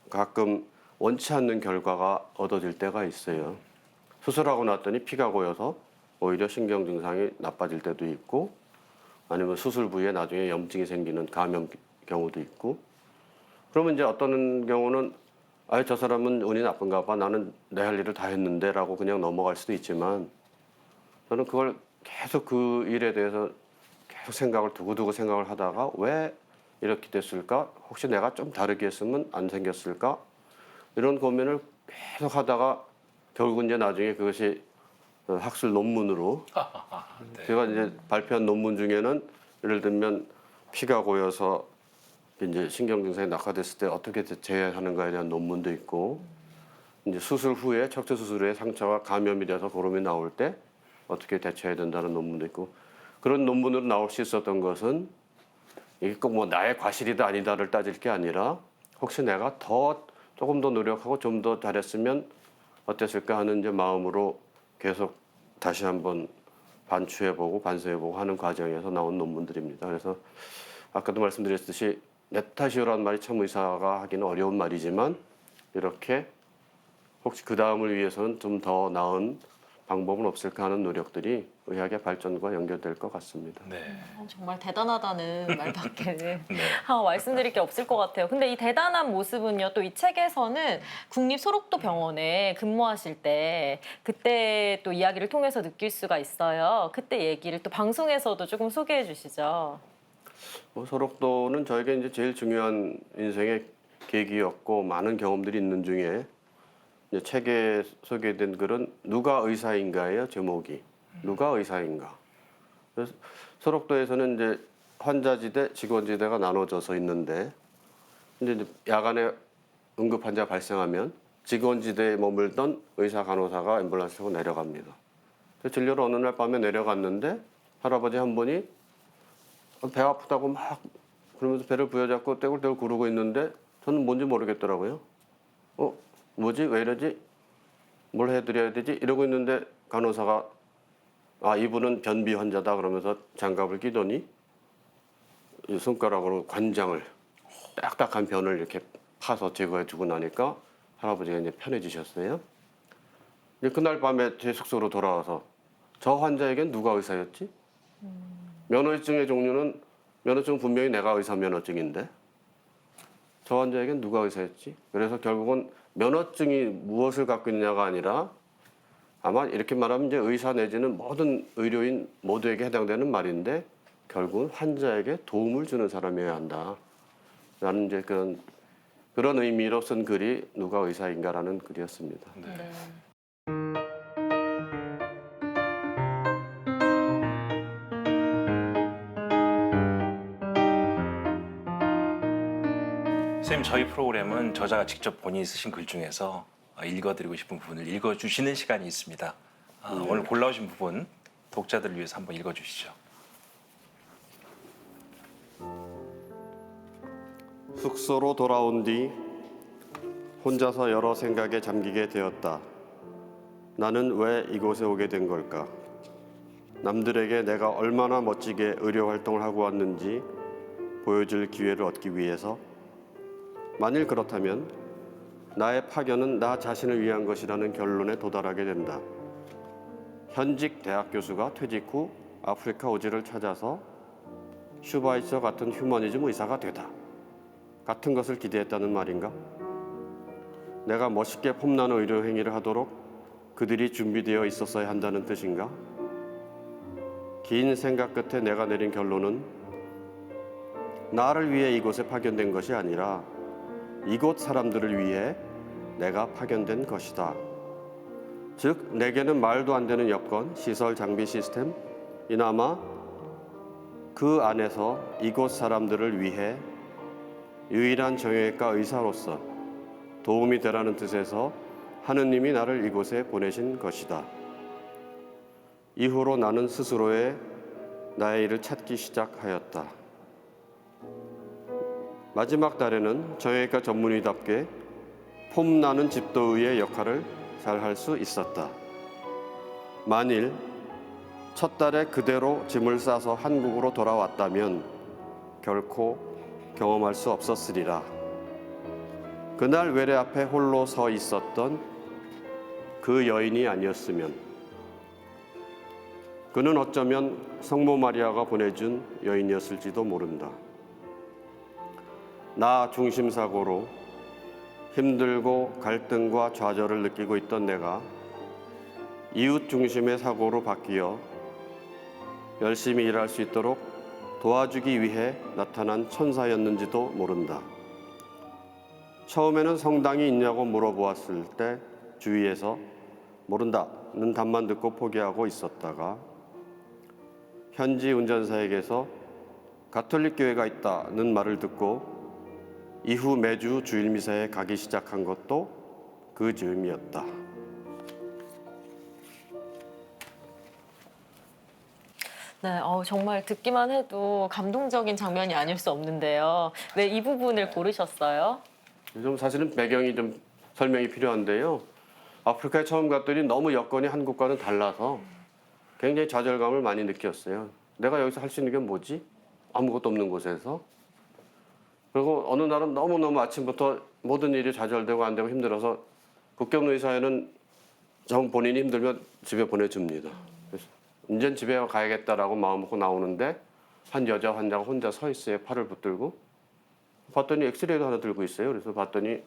가끔 원치 않는 결과가 얻어질 때가 있어요. 수술하고 났더니 피가 고여서 오히려 신경 증상이 나빠질 때도 있고 아니면 수술 부위에 나중에 염증이 생기는 감염 경우도 있고 그러면 이제 어떤 경우는 저 사람은 운이 나쁜가 봐. 나는 내 할 일을 다 했는데 라고 그냥 넘어갈 수도 있지만 저는 그걸 계속 그 일에 대해서 계속 생각을 두고두고 생각을 하다가 왜 이렇게 됐을까? 혹시 내가 좀 다르게 했으면 안 생겼을까? 이런 고민을 계속 하다가 결국은 이제 나중에 그것이 학술 논문으로 네. 제가 이제 발표한 논문 중에는 예를 들면 피가 고여서 이제 신경 증상이 낙화됐을 때 어떻게 대처하는가에 대한 논문도 있고 이제 수술 후에 척추 수술 후에 상처가 감염이 돼서 고름이 나올 때 어떻게 대처해야 된다는 논문도 있고 그런 논문으로 나올 수 있었던 것은 이게 꼭 뭐 나의 과실이다 아니다를 따질 게 아니라 혹시 내가 조금 더 노력하고 좀 더 잘했으면 어땠을까 하는 이제 마음으로 계속 다시 한번 반추해보고 반성해보고 하는 과정에서 나온 논문들입니다. 그래서 아까도 말씀드렸듯이 내 탓이오라는 말이 참 의사가 하기는 어려운 말이지만 이렇게 혹시 그 다음을 위해서는 좀 더 나은 방법은 없을까 하는 노력들이 의학의 발전과 연결될 것 같습니다. 네. 정말 대단하다는 말밖에 네. 말씀드릴 게 없을 것 같아요. 근데 이 대단한 모습은요, 또 이 책에서는 국립소록도 병원에 근무하실 때 그때 또 이야기를 통해서 느낄 수가 있어요. 그때 얘기를 또 방송에서도 조금 소개해 주시죠. 소록도는 저에게 이제 제일 중요한 인생의 계기였고 많은 경험들이 있는 중에 이제 책에 소개된 글은 누가 의사인가예요. 제목이 누가 의사인가. 그래서 소록도에서는 이제 환자지대, 직원지대가 나눠져서 있는데 이제 야간에 응급 환자 발생하면 직원지대에 머물던 의사 간호사가 앰뷸런스 타고 내려갑니다. 진료를 어느 날 밤에 내려갔는데 할아버지 한 분이 배 아프다고 막 그러면서 배를 부여잡고 떼굴떼굴 구르고 있는데 저는 뭔지 모르겠더라고요. 뭐지? 왜 이러지? 뭘 해드려야 되지? 이러고 있는데 간호사가 이분은 변비 환자다 그러면서 장갑을 끼더니 이 손가락으로 관장을 딱딱한 변을 이렇게 파서 제거해 주고 나니까 할아버지가 이제 편해지셨어요. 이제 그날 밤에 제 숙소로 돌아와서 저 환자에겐 누가 의사였지? 면허증의 종류는 면허증 분명히 내가 의사 면허증인데 저 환자에겐 누가 의사였지? 그래서 결국은 면허증이 무엇을 갖고 있느냐가 아니라 아마 이렇게 말하면 이제 의사 내지는 모든 의료인 모두에게 해당되는 말인데 결국은 환자에게 도움을 주는 사람이어야 한다. 라는 이제 그런 의미로 쓴 글이 누가 의사인가라는 글이었습니다. 네. 선생님, 저희 프로그램은 저자가 직접 본인이 쓰신 글 중에서 읽어드리고 싶은 부분을 읽어주시는 시간이 있습니다. 오늘 골라오신 부분 독자들을 위해서 한번 읽어주시죠. 숙소로 돌아온 뒤 혼자서 여러 생각에 잠기게 되었다. 나는 왜 이곳에 오게 된 걸까? 남들에게 내가 얼마나 멋지게 의료 활동을 하고 왔는지 보여줄 기회를 얻기 위해서? 만일 그렇다면 나의 파견은 나 자신을 위한 것이라는 결론에 도달하게 된다. 현직 대학 교수가 퇴직 후 아프리카 오지를 찾아서 슈바이처 같은 휴머니즘 의사가 되다. 같은 것을 기대했다는 말인가? 내가 멋있게 폼나는 의료 행위를 하도록 그들이 준비되어 있었어야 한다는 뜻인가? 긴 생각 끝에 내가 내린 결론은 나를 위해 이곳에 파견된 것이 아니라 이곳 사람들을 위해 내가 파견된 것이다. 즉, 내게는 말도 안 되는 여건, 시설, 장비, 시스템, 이나마 그 안에서 이곳 사람들을 위해 유일한 정형외과 의사로서 도움이 되라는 뜻에서 하느님이 나를 이곳에 보내신 것이다. 이후로 나는 스스로의 나의 일을 찾기 시작하였다. 마지막 달에는 정형외과 전문의답게 폼나는 집도의의 역할을 잘 할 수 있었다. 만일 첫 달에 그대로 짐을 싸서 한국으로 돌아왔다면 결코 경험할 수 없었으리라. 그날 외래 앞에 홀로 서 있었던 그 여인이 아니었으면 그는 어쩌면 성모 마리아가 보내준 여인이었을지도 모른다. 나 중심 사고로 힘들고 갈등과 좌절을 느끼고 있던 내가 이웃 중심의 사고로 바뀌어 열심히 일할 수 있도록 도와주기 위해 나타난 천사였는지도 모른다. 처음에는 성당이 있냐고 물어보았을 때 주위에서 모른다는 답만 듣고 포기하고 있었다가 현지 운전사에게서 가톨릭 교회가 있다는 말을 듣고 이후 매주 주일 미사에 가기 시작한 것도 그 즈음이었다. 네, 정말 듣기만 해도 감동적인 장면이 아닐 수 없는데요. 왜 이 부분을 고르셨어요? 좀 사실은 배경이 좀 설명이 필요한데요. 아프리카에 처음 갔더니 너무 여건이 한국과는 달라서 굉장히 좌절감을 많이 느꼈어요. 내가 여기서 할 수 있는 게 뭐지? 아무것도 없는 곳에서. 그리고 어느 날은 너무너무 아침부터 모든 일이 좌절되고 안 되고 힘들어서 국경의사회는 본인이 힘들면 집에 보내줍니다. 그래서 이젠 집에 가야겠다라고 마음 먹고 나오는데 한 여자 환자가 혼자 서 있어요. 팔을 붙들고. 봤더니 엑스레이도 하나 들고 있어요. 그래서 봤더니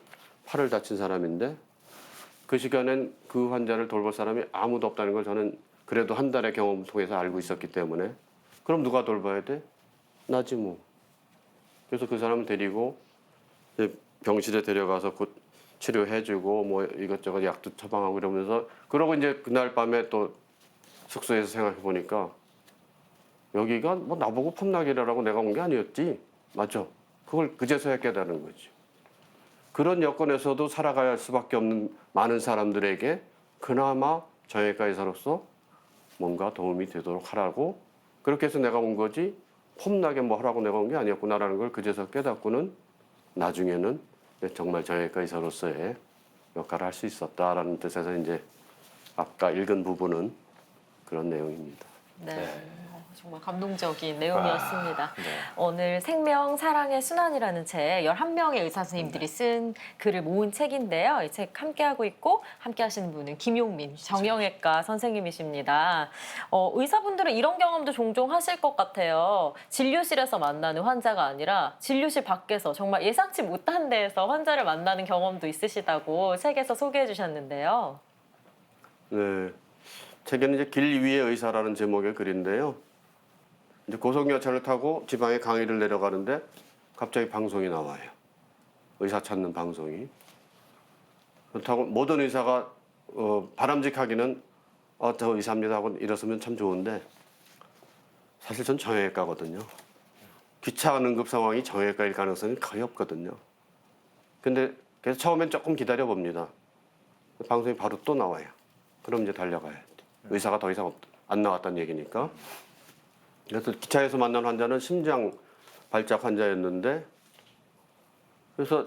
팔을 다친 사람인데 그 시간엔 그 환자를 돌볼 사람이 아무도 없다는 걸 저는 그래도 한 달의 경험을 통해서 알고 있었기 때문에 그럼 누가 돌봐야 돼? 나지 뭐. 그래서 그 사람을 데리고 병실에 데려가서 곧 치료해주고 뭐 이것저것 약도 처방하고 이러면서 그러고 이제 그날 밤에 또 숙소에서 생각해 보니까 여기가 뭐 나보고 폼나기라고 내가 온 게 아니었지. 맞죠? 그걸 그제서야 깨달은 거지. 그런 여건에서도 살아가야 할 수밖에 없는 많은 사람들에게 그나마 정형외과 의사로서 뭔가 도움이 되도록 하라고 그렇게 해서 내가 온 거지 폼나게 뭐 하라고 내가 온 게 아니었구나라는 걸 그제서 깨닫고는 나중에는 정말 정형외과 의사로서의 역할을 할 수 있었다라는 뜻에서 이제 아까 읽은 부분은 그런 내용입니다. 네. 정말 감동적인 내용이었습니다. 네. 오늘 생명, 사랑의 순환이라는 책 11명의 의사 선생님들이 쓴 글을 모은 책인데요. 이 책 함께하고 있고 함께 하시는 분은 김용민 정형외과 선생님이십니다. 의사분들은 이런 경험도 종종 하실 것 같아요. 진료실에서 만나는 환자가 아니라 진료실 밖에서 정말 예상치 못한 데에서 환자를 만나는 경험도 있으시다고 책에서 소개해 주셨는데요. 네. 책에는 이제 길 위의 의사라는 제목의 글인데요. 이제 고속열차를 타고 지방에 강의를 내려가는데 갑자기 방송이 나와요. 의사 찾는 방송이. 그렇다고 모든 의사가 바람직하기는 저 의사입니다 하고 일었으면 참 좋은데 사실 전 정형외과거든요. 귀찮은 응급 상황이 정형외과일 가능성이 거의 없거든요. 근데 그래서 처음엔 조금 기다려 봅니다. 방송이 바로 또 나와요. 그럼 이제 달려가야 돼. 의사가 더 이상 안 나왔다는 얘기니까. 그래서 기차에서 만난 환자는 심장 발작 환자였는데 그래서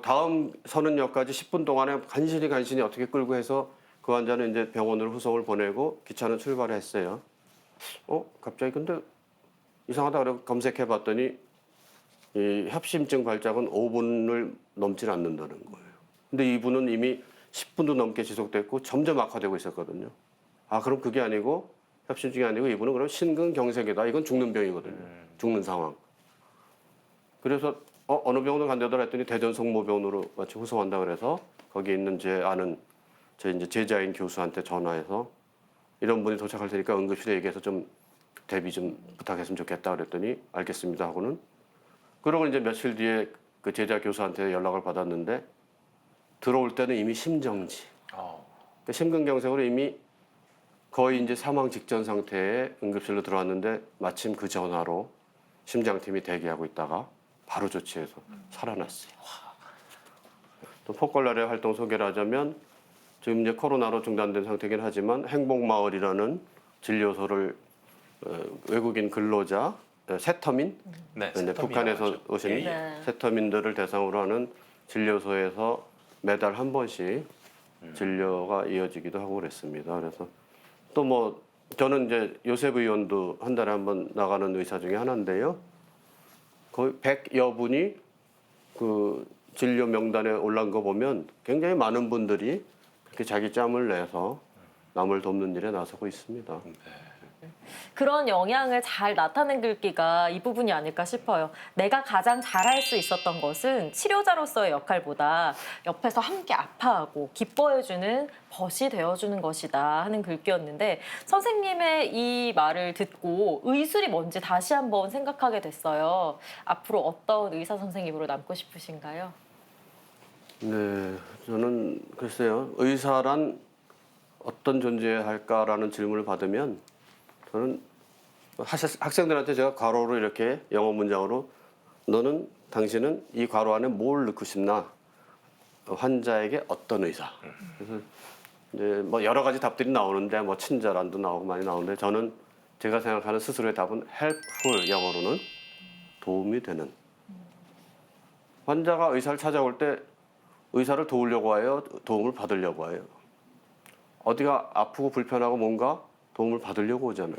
다음 서는역까지 10분 동안에 간신히 어떻게 끌고 해서 그 환자는 이제 병원으로 후송을 보내고 기차는 출발을 했어요. 갑자기 근데 이상하다 그러고 검색해 봤더니 이 협심증 발작은 5분을 넘질 않는다는 거예요. 근데 이분은 이미 10분도 넘게 지속됐고 점점 악화되고 있었거든요. 그럼 그게 아니고 협심증이 아니고 이분은 그럼 심근경색이다. 이건 죽는 병이거든요. 죽는 상황. 그래서 어느 병원을 간다더라 했더니 대전성모병원으로 마치 후송한다 그래서 거기 있는 제 아는 제 이제 제자인 교수한테 전화해서 이런 분이 도착할 테니까 응급실에 얘기해서 좀 대비 좀 부탁했으면 좋겠다 그랬더니 알겠습니다 하고는 그러고 이제 며칠 뒤에 그 제자 교수한테 연락을 받았는데 들어올 때는 이미 심정지. 그러니까 심근경색으로 이미 거의 이제 사망 직전 상태에 응급실로 들어왔는데 마침 그 전화로 심장팀이 대기하고 있다가 바로 조치해서 살아났어요. 또 폭걸날의 활동 소개를 하자면 지금 이제 코로나로 중단된 상태긴 하지만 행복마을이라는 진료소를 외국인 근로자 세터민, 네, 북한에서 세터민이라고 하죠. 오신 네. 세터민들을 대상으로 하는 진료소에서 매달 한 번씩 진료가 이어지기도 하고 그랬습니다. 그래서 또 뭐 저는 이제 요셉 의원도 한 달에 한 번 나가는 의사 중에 하나인데요. 거의 100여 분이 그 진료 명단에 올라온 거 보면 굉장히 많은 분들이 그렇게 자기 짬을 내서 남을 돕는 일에 나서고 있습니다. 그런 영향을 잘 나타낸 글귀가 이 부분이 아닐까 싶어요. 내가 가장 잘할 수 있었던 것은 치료자로서의 역할보다 옆에서 함께 아파하고 기뻐해주는 벗이 되어주는 것이다 하는 글귀였는데 선생님의 이 말을 듣고 의술이 뭔지 다시 한번 생각하게 됐어요. 앞으로 어떤 의사 선생님으로 남고 싶으신가요? 네, 저는 글쎄요. 의사란 어떤 존재여야 할까라는 질문을 받으면 저는 학생들한테 제가 괄호로 이렇게 영어 문장으로 당신은 이 괄호 안에 뭘 넣고 싶나? 환자에게 어떤 의사? 그래서 이제 뭐 여러 가지 답들이 나오는데 뭐 친절한도 나오고 많이 나오는데 저는 제가 생각하는 스스로의 답은 helpful, 영어로는 도움이 되는. 환자가 의사를 찾아올 때 의사를 도우려고 해요? 도움을 받으려고 해요? 어디가 아프고 불편하고 뭔가 도움을 받으려고 오잖아요.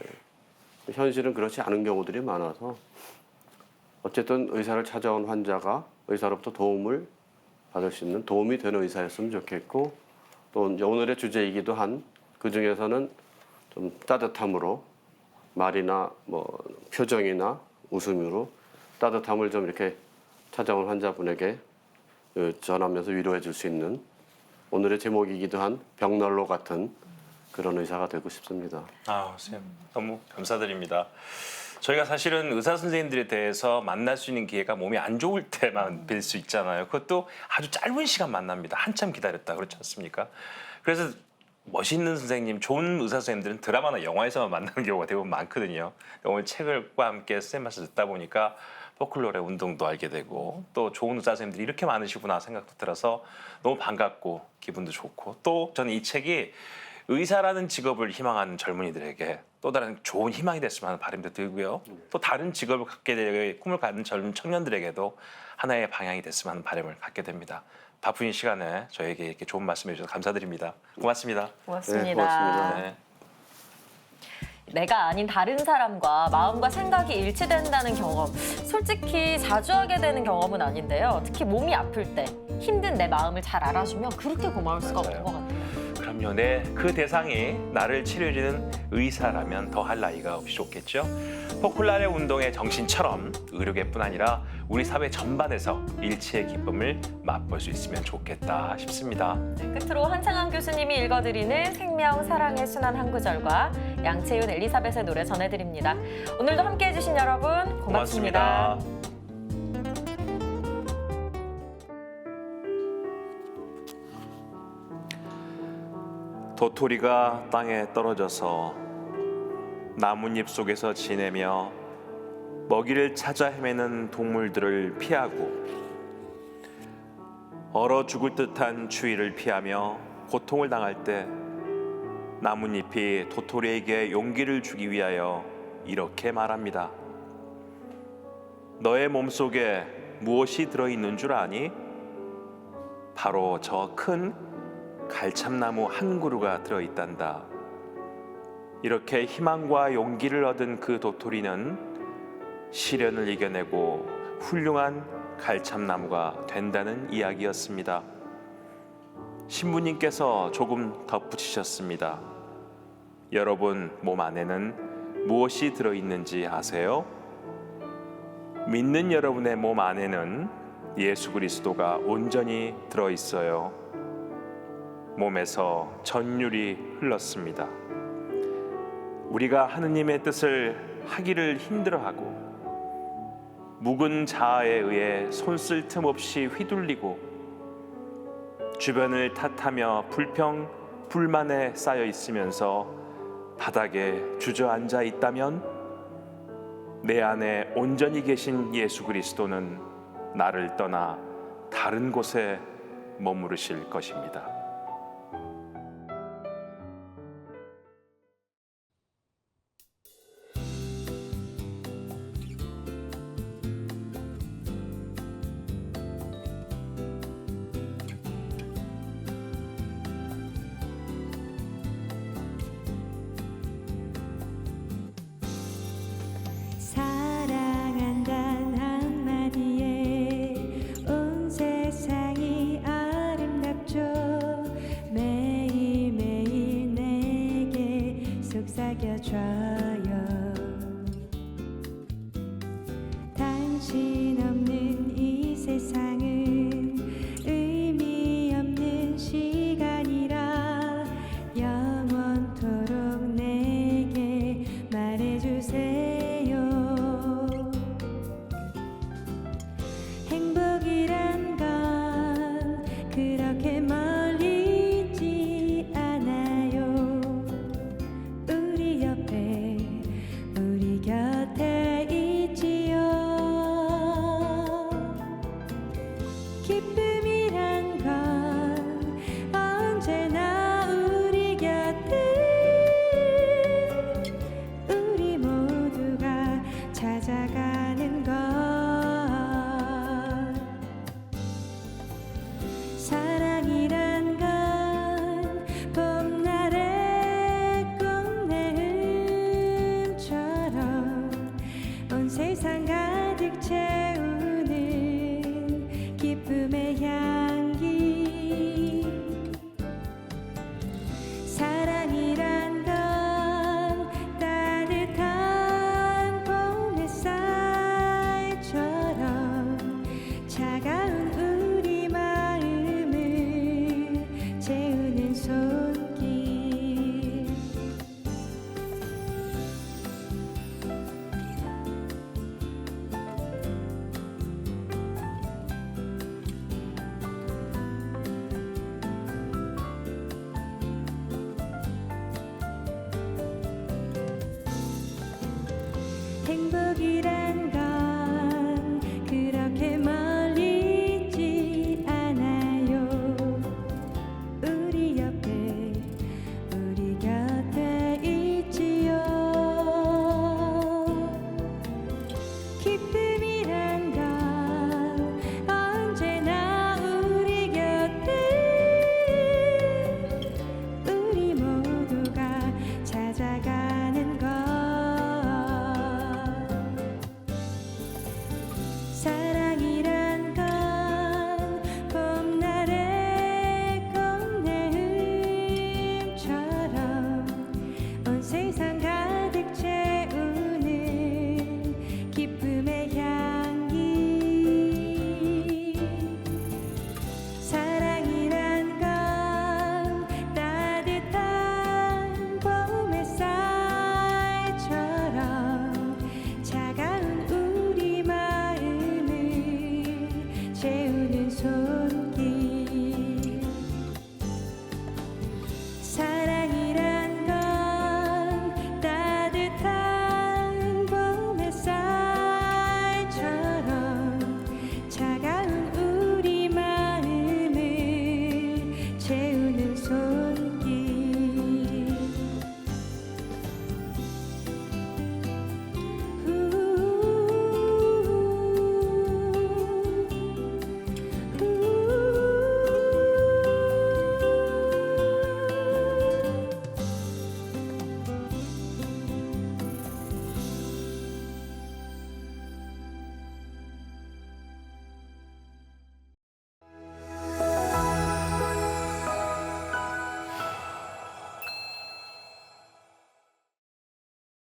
현실은 그렇지 않은 경우들이 많아서 어쨌든 의사를 찾아온 환자가 의사로부터 도움을 받을 수 있는 도움이 되는 의사였으면 좋겠고 또 오늘의 주제이기도 한 그중에서는 좀 따뜻함으로 말이나 뭐 표정이나 웃음으로 따뜻함을 좀 이렇게 찾아온 환자분에게 전하면서 위로해 줄 수 있는 오늘의 제목이기도 한 벽난로 같은 그런 의사가 되고 싶습니다. 선생님 너무 감사드립니다. 저희가 사실은 의사 선생님들에 대해서 만날 수 있는 기회가 몸이 안 좋을 때만 뵐 수 있잖아요. 그것도 아주 짧은 시간 만납니다. 한참 기다렸다 그렇지 않습니까? 그래서 멋있는 선생님, 좋은 의사 선생님들은 드라마나 영화에서만 만나는 경우가 대부분 많거든요. 오늘 책과 함께 선생님 말씀 듣다 보니까 포클로레 운동도 알게 되고 또 좋은 의사 선생님들이 이렇게 많으시구나 생각도 들어서 너무 반갑고 기분도 좋고 또 저는 이 책이 의사라는 직업을 희망하는 젊은이들에게 또 다른 좋은 희망이 됐으면 하는 바람도 들고요. 또 다른 직업을 갖게 될 꿈을 갖는 젊은 청년들에게도 하나의 방향이 됐으면 하는 바람을 갖게 됩니다. 바쁜 시간에 저에게 이렇게 좋은 말씀 해주셔서 감사드립니다. 고맙습니다. 고맙습니다. 네, 고맙습니다. 네. 내가 아닌 다른 사람과 마음과 생각이 일치된다는 경험, 솔직히 자주 하게 되는 경험은 아닌데요. 특히 몸이 아플 때 힘든 내 마음을 잘 알아주면 그렇게 고마울 수가 없는 것 같아요. 그럼요. 그 대상이 나를 치료해주는 의사라면 더할 나위가 없이 좋겠죠. 포쿨라레 운동의 정신처럼 의료계뿐 아니라 우리 사회 전반에서 일치의 기쁨을 맛볼 수 있으면 좋겠다 싶습니다. 끝으로 한창환 교수님이 읽어드리는 생명, 사랑의 순환 한 구절과 양채윤, 엘리사벳의 노래 전해드립니다. 오늘도 함께해 주신 여러분 고맙습니다. 도토리가 땅에 떨어져서 나뭇잎 속에서 지내며 먹이를 찾아 헤매는 동물들을 피하고 얼어 죽을 듯한 추위를 피하며 고통을 당할 때 나뭇잎이 도토리에게 용기를 주기 위하여 이렇게 말합니다. 너의 몸속에 무엇이 들어있는 줄 아니? 바로 저 큰 갈참나무 한 그루가 들어있단다. 이렇게 희망과 용기를 얻은 그 도토리는 시련을 이겨내고 훌륭한 갈참나무가 된다는 이야기였습니다. 신부님께서 조금 덧붙이셨습니다. 여러분 몸 안에는 무엇이 들어있는지 아세요? 믿는 여러분의 몸 안에는 예수 그리스도가 온전히 들어있어요. 몸에서 전율이 흘렀습니다. 우리가 하느님의 뜻을 하기를 힘들어하고 묵은 자아에 의해 손쓸 틈 없이 휘둘리고 주변을 탓하며 불평, 불만에 쌓여 있으면서 바닥에 주저앉아 있다면 내 안에 온전히 계신 예수 그리스도는 나를 떠나 다른 곳에 머무르실 것입니다. 사랑한단 한마디에 온 세상이 아름답죠. 매일매일 내게 속삭여줘요. 당신 없는 이 세상은 의미 없는 시간이라 영원토록 내게 말해주세요. 행복이란 건 그렇게 멀리 있지 않아요. 우리 옆에 우리 곁에 있지요. 기쁨이란 건 언제나 우리 곁에 우리 모두가 찾아가는 것. 사랑이란 건 봄날의 꽃내음처럼 온 세상 가득 채우는 기쁨의 향기. 사랑이란 건 따뜻한 봄 햇살처럼 차가운 우리 마음을 채우는 손길. 행복이란 건 그렇게 멀리 있지 않아요. 우리 옆에 우리 곁에 있지요. 기쁨이란 건 언제나 우리 곁에 우리 모두가 찾아가